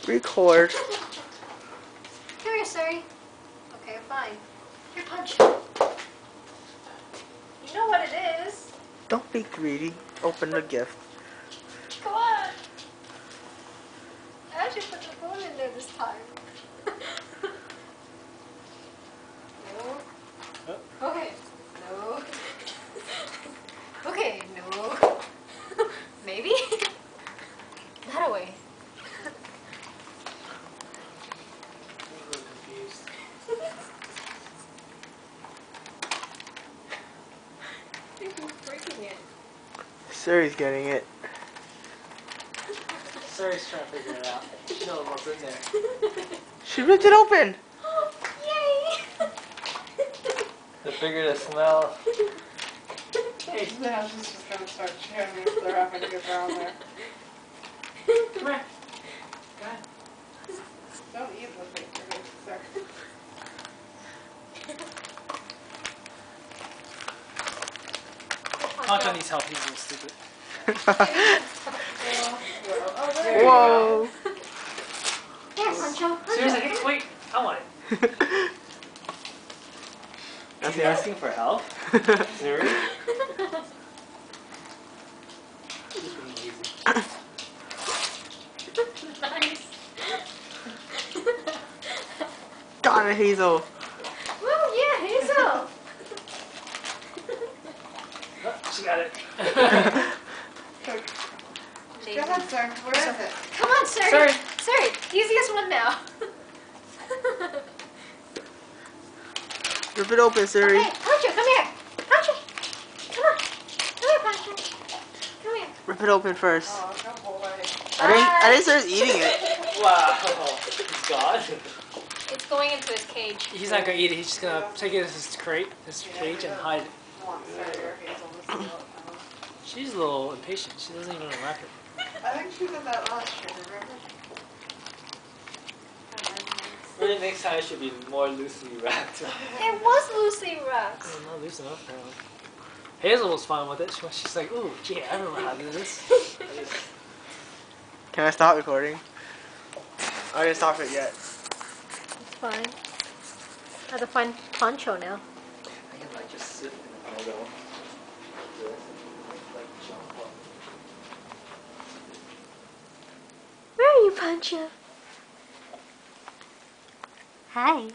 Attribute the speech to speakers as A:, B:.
A: Record.
B: Come here, Sari. Okay, fine. Here, punch. You know what it is.
A: Don't be greedy. Open the gift.
B: Come on. I actually put the phone in there this time. No. Okay. No. Okay, no. Maybe? That away.
C: I'm a little confused.
B: I think he's breaking it.
A: Sari's getting it.
C: Sari's trying to figure it out. She knows what's in there.
A: She ripped it open.
B: Yay!
C: To figure the smell.
D: Hey, now she's just gonna start chatting if they're having to get down there.
C: Come here. Go ahead.
D: Don't eat the thing, you're gonna be sick.
C: Poncho needs help, he's a little stupid.
A: Whoa.
B: Here, Pancho.
C: Seriously, hey, wait, I want it. Is he asking for help? Siri? She's being lazy.
B: Nice.
A: Got it, Hazel.
B: Woo, yeah, Hazel.
C: Oh, she got it.
D: Go ahead, sir. Where is it?
B: Come on, Sari.
C: Sari.
B: Sari, easiest one now.
A: Rip it open, Sari.
B: Okay, Pancho, come here. Pancho, come on. Come here, Pancho. Come here.
A: Rip it open first.
D: Oh, no boy.
A: I didn't start eating it.
C: Wow. He's gone.
B: It's going into his cage.
C: He's not gonna eat it, he's just gonna take it as his crate, his cage, and hide it.
D: I want Sarah or Hazel to steal it now.
C: She's a little impatient. She doesn't even unwrap it.
D: I think she did that last year, remember?
C: Maybe next time it should be more loosely wrapped.
B: It was loosely wrapped.
C: Oh, not loose enough, apparently. Hazel was fine with it. She's like, ooh, yeah, I remember how to do this.
A: Can I stop recording? I didn't stop it yet.
B: It's fine. I have to find Pancho now.
C: I can like just sit in the middle. Like jump up.
B: Where are you, Pancho? Hi.